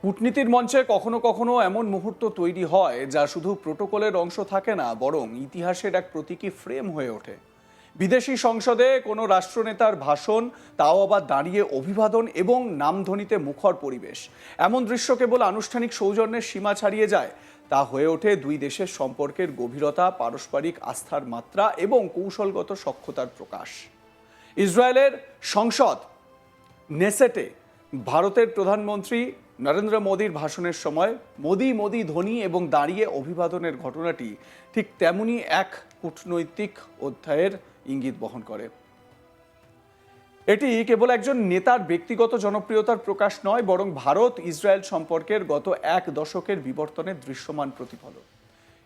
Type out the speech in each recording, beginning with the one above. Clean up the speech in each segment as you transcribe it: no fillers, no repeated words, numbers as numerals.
কূটনীতির মঞ্চে কখনো কখনো এমন মুহূর্ত তৈরি হয় যা শুধু প্রোটোকলের অংশ থাকে না, বরং ইতিহাসের এক প্রতীকী ফ্রেম হয়ে ওঠে। বিদেশি সংসদে কোনো রাষ্ট্রনেতার ভাষণ, তাও আবার দাঁড়িয়ে অভিবাদন এবং নামধ্বনিতে মুখর পরিবেশ। এমন দৃশ্য কেবল আনুষ্ঠানিক সৌজন্যের সীমা ছাড়িয়ে যায়, তা হয়ে ওঠে দুই দেশের সম্পর্কের গভীরতা, পারস্পরিক আস্থার মাত্রা এবং কৌশলগত সখ্যতার প্রকাশ। ইসরায়েলের সংসদ নেসেটে ভারতের প্রধানমন্ত্রী নরেন্দ্র মোদীর ভাষণের সময় মোদি মোদি ধ্বনি এবং দাঁড়িয়ে অভিবাদনের ঘটনাটি ঠিক তেমনি এক কূটনৈতিক অধ্যায়ের ইঙ্গিত বহন করে। এটি কেবল একজন নেতার ব্যক্তিগত জনপ্রিয়তার প্রকাশ নয়, বরং ভারত ইসরায়েল সম্পর্কের গত এক দশকের বিবর্তনের দৃশ্যমান প্রতিফলন।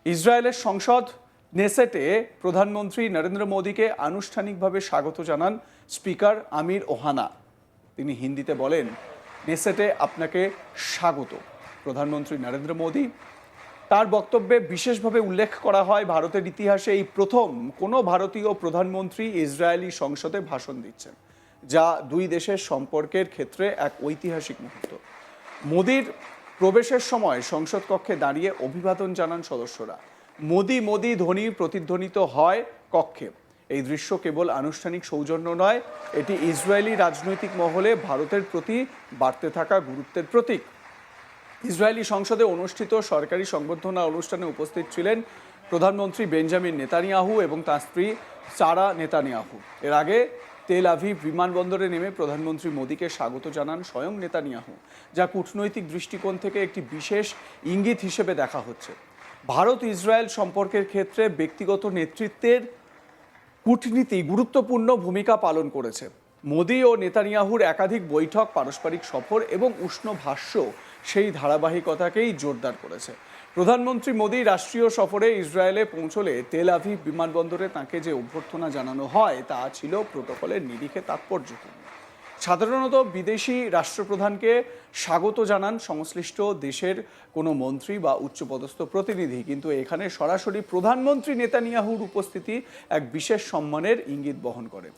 ইসরায়েলের সংসদ নেসেটে প্রধানমন্ত্রী নরেন্দ্র মোদীকে আনুষ্ঠানিকভাবে স্বাগত জানান স্পিকার আমির ওহানা। তিনি হিন্দিতে বলেন, নেসেটে আপনাকে স্বাগত প্রধানমন্ত্রী নরেন্দ্র মোদী। তার বক্তব্যে বিশেষভাবে উল্লেখ করা হয়, ভারতের ইতিহাসে এই প্রথম কোনো ভারতীয় প্রধানমন্ত্রী ইসরায়েলি সংসদে ভাষণ দিচ্ছেন, যা দুই দেশের সম্পর্কের ক্ষেত্রে এক ঐতিহাসিক মুহূর্ত। মোদির প্রবেশের সময় সংসদ কক্ষে দাঁড়িয়ে অভিবাদন জানান সদস্যরা। মোদি মোদি ধ্বনি প্রতিধ্বনিত হয় কক্ষে। এই দৃশ্য কেবল আনুষ্ঠানিক সৌজন্য নয়, এটি ইসরায়েলি রাজনৈতিক মহলে ভারতের প্রতি বাড়তে থাকা গুরুত্বের প্রতীক। ইসরায়েলি সংসদে অনুষ্ঠিত সরকারি সংবর্ধনা অনুষ্ঠানে উপস্থিত ছিলেন প্রধানমন্ত্রী বেঞ্জামিন নেতানিয়াহু এবং তাঁর স্ত্রী সারা নেতানিয়াহু। এর আগে তেল আভিভ বিমানবন্দরে নেমে প্রধানমন্ত্রী মোদীকে স্বাগত জানান স্বয়ং নেতানিয়াহু, যা কূটনৈতিক দৃষ্টিকোণ থেকে একটি বিশেষ ইঙ্গিত হিসেবে দেখা হচ্ছে। ভারত ইসরায়েল সম্পর্কের ক্ষেত্রে ব্যক্তিগত নেতৃত্বের কূটনীতি গুরুত্বপূর্ণ ভূমিকা পালন করেছে। মোদি ও নেতানিয়াহুর একাধিক বৈঠক, পারস্পরিক সফর এবং উষ্ণ ভাষ্য সেই ধারাবাহিকতাকেই জোরদার করেছে। প্রধানমন্ত্রী মোদি রাষ্ট্রীয় সফরে ইসরায়েলে পৌঁছলে তেল আভিভ বিমানবন্দরে তাঁকে যে অভ্যর্থনা জানানো হয় তা ছিল প্রোটোকলের নিরিখে তাৎপর্যপূর্ণ। সাধারণত বিদেশি রাষ্ট্রপ্রধানকে স্বাগত জানান সংশ্লিষ্ট দেশের কোনো মন্ত্রী বা উচ্চপদস্থ প্রতিনিধি, কিন্তু এখানে সরাসরি প্রধানমন্ত্রী নেতানিয়াহুর উপস্থিতি এক বিশেষ সম্মানের ইঙ্গিত বহন করে।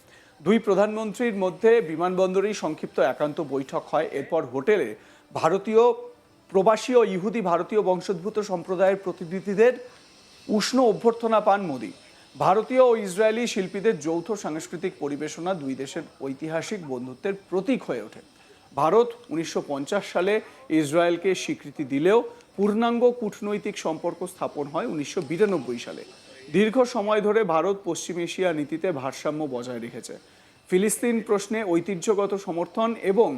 দুই প্রধানমন্ত্রীর মধ্যে বিমানবন্দরেই সংক্ষিপ্ত একান্ত বৈঠক হয়। এরপর হোটেলে ভারতীয় প্রবাসী ও ইহুদি ভারতীয় বংশোদ্ভূত সম্প্রদায়ের প্রতিনিধিদের উষ্ণ অভ্যর্থনা পান মোদি। ভারতীয় ও ইসরায়েলি শিল্পীদের যৌথ সাংস্কৃতিক পরিবেশনা দুই দেশের ঐতিহাসিক বন্ধুত্বের প্রতীক হয়ে ওঠে। ভারত 1950 সালে ইসরায়েলকে স্বীকৃতি দিলেও পূর্ণাঙ্গ কূটনৈতিক সম্পর্ক স্থাপন হয় 1992 সালে। দীর্ঘ সময় ধরে ভারত পশ্চিম এশিয়া নীতিতে ভারসাম্য বজায় রেখেছে। ফিলিস্তিন প্রশ্নে ঐতিহ্যগত সমর্থন এবং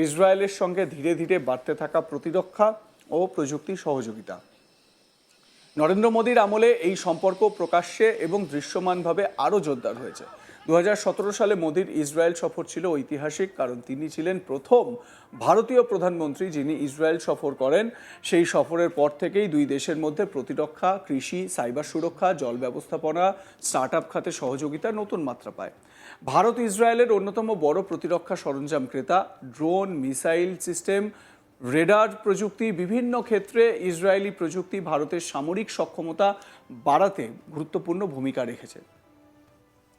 ইসরায়েলের সঙ্গে ধীরে ধীরে বাড়তে থাকা প্রতিরক্ষা ও প্রযুক্তি সহযোগিতা। নরেন্দ্র মোদীর আমলে এই সম্পর্ক প্রকাশ্যে এবং দৃশ্যমানভাবে আরও জোরদার হয়েছে। 2017 সালে মোদীর ইসরায়েল সফর ছিল ঐতিহাসিক, কারণ তিনি ছিলেন প্রথম ভারতীয় প্রধানমন্ত্রী যিনি ইসরায়েল সফর করেন। সেই সফরের পর থেকেই দুই দেশের মধ্যে প্রতিরক্ষা, কৃষি, সাইবার সুরক্ষা, জল ব্যবস্থাপনা, স্টার্টআপ খাতে সহযোগিতা নতুন মাত্রা পায়। ভারত ইসরায়েলের অন্যতম বড় প্রতিরক্ষা সরঞ্জাম ক্রেতা। ড্রোন, মিসাইল সিস্টেম, রেডার প্রযুক্তি, বিভিন্ন ক্ষেত্রে ইসরায়েলি প্রযুক্তি ভারতের সামরিক সক্ষমতা বাড়াতে গুরুত্বপূর্ণ ভূমিকা রেখেছে।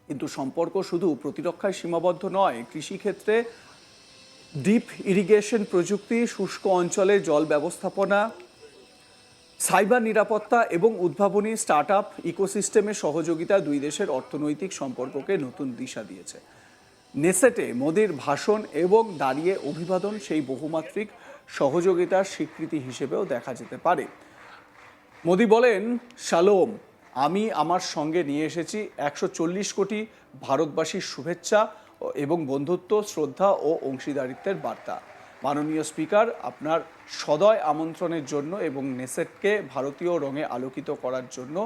কিন্তু সম্পর্ক শুধু প্রতিরক্ষায় সীমাবদ্ধ নয়। কৃষিক্ষেত্রে ডিপ ইরিগেশন প্রযুক্তি, শুষ্ক অঞ্চলে জল ব্যবস্থাপনা, সাইবার নিরাপত্তা এবং উদ্ভাবনী স্টার্টআপ ইকোসিস্টেমের সহযোগিতা দুই দেশের অর্থনৈতিক সম্পর্ককে নতুন দিশা দিয়েছে। নেসেটে মোদির ভাষণ এবং দাঁড়িয়ে অভিবাদন সেই বহুমাত্রিক সহযোগিতার স্বীকৃতি হিসেবেও দেখা যেতে পারে। মোদি বলেন, শালোম, আমি আমার সঙ্গে নিয়ে এসেছি 140 কোটি ভারতবাসীর শুভেচ্ছা এবং বন্ধুত্ব, শ্রদ্ধা ও অংশীদারিত্বের বার্তা। মাননীয় স্পিকার, আপনার সদয় আমন্ত্রণের জন্য এবং নেসেটকে ভারতীয় রঙে আলোকিত করার জন্য,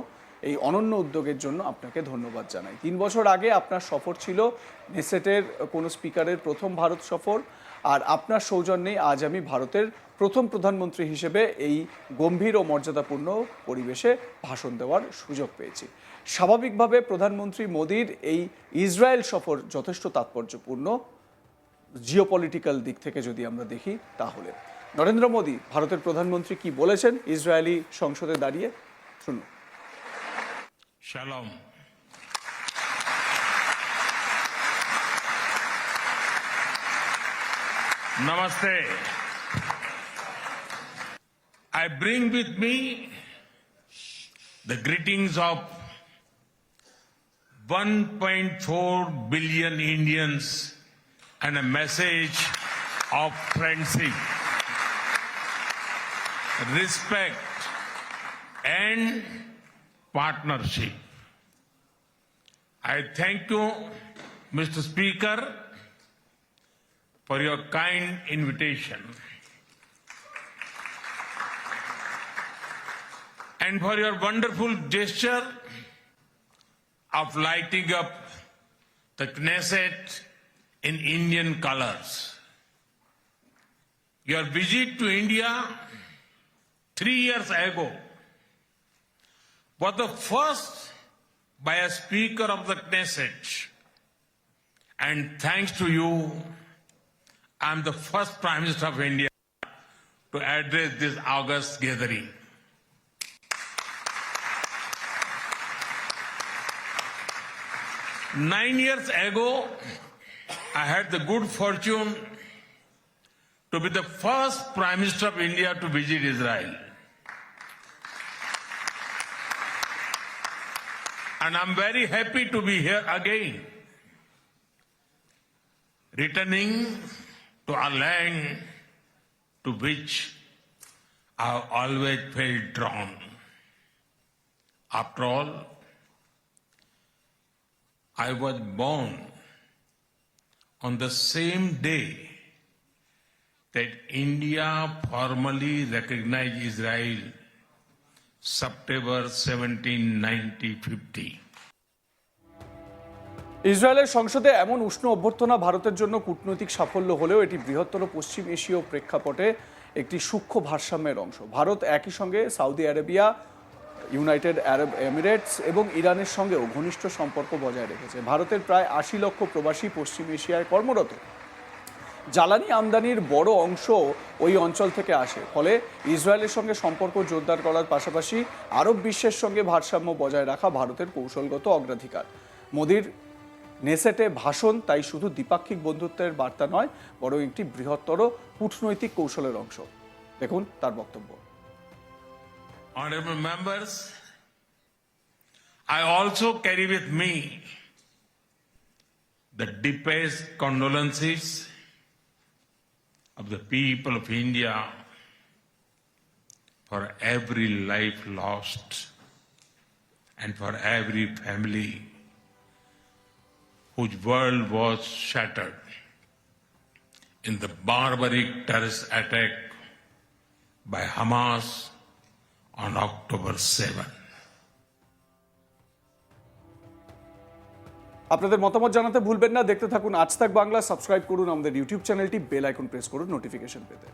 এই অনন্য উদ্যোগের জন্য আপনাকে ধন্যবাদ জানাই। 3 বছর আগে আপনার সফর ছিল নেসেটের কোনো স্পিকারের প্রথম ভারত সফর, আর আপনার সৌজন্যেই আজ আমি ভারতের প্রথম প্রধানমন্ত্রী হিসেবে এই গম্ভীর ও মর্যাদাপূর্ণ পরিবেশে ভাষণ দেওয়ার সুযোগ পেয়েছি। স্বাভাবিকভাবে প্রধানমন্ত্রী মোদীর এই ইসরায়েল সফর যথেষ্ট তাৎপর্যপূর্ণ জিওপলিটিক্যাল দিক থেকে যদি আমরা দেখি তাহলে। নরেন্দ্র মোদী ভারতের প্রধানমন্ত্রী কি বলেছেন ইসরায়েলি সংসদে দাঁড়িয়ে, শুনুন। Shalom. Namaste. I bring with me the greetings of 1.4 billion Indians and a message of friendship, respect, and partnership. I thank you, Mr. Speaker, for your kind invitation and for your wonderful gesture of lighting up the Knesset in Indian colors. Your visit to India 3 years ago was the first by a Speaker of the Knesset. And thanks to you, I'm the first Prime Minister of India to address this August gathering. Nine years ago, I had the good fortune to be the first Prime Minister of India to visit Israel. And I'm very happy to be here again, returning to a land to which I've always felt drawn. After all, I was born on the same day that India formally recognized Israel, September 17, 1950. ইসরায়েলের সংসদে এমন উষ্ণ অভ্যর্থনা ভারতের জন্য কূটনৈতিক সাফল্য হলেও এটি বৃহত্তর পশ্চিম এশীয় প্রেক্ষাপটে একটি সূক্ষ্ম ভারসাম্যের অংশ। ভারত একই সঙ্গে সৌদি আরবিয়া, ইউনাইটেড আরব এমিরেটস এবং ইরানের সঙ্গেও ঘনিষ্ঠ সম্পর্ক বজায় রেখেছে। ভারতের প্রায় ৮০ লক্ষ প্রবাসী পশ্চিম এশিয়ায় কর্মরত। জ্বালানি আমদানির বড় অংশ ওই অঞ্চল থেকে আসে, ফলে ইসরায়েলের সঙ্গে সম্পর্ক জোরদার করার পাশাপাশি আরব বিশ্বের সঙ্গে ভারসাম্য বজায় রাখা ভারতের কৌশলগত অগ্রাধিকার। মোদির নেসেটে ভাষণ তাই শুধু দ্বিপাক্ষিক বন্ধুত্বের বার্তা নয়, বরং একটি বৃহত্তর কূটনৈতিক কৌশলের অংশ। দেখুন তার বক্তব্য। Honorable members, I also carry with me the deepest condolences of the people of India for every life lost and for every family whose world was shattered in the barbaric terrorist attack by Hamas on October 7. আপনাদের মতামত জানাতে ভুলবেন না। দেখতে থাকুন আজ তাক Bangla. Subscribe করুন আমাদের ইউটিউব চ্যানেলটি, বেল আইকন প্রেস করুন নোটিফিকেশন পেতে।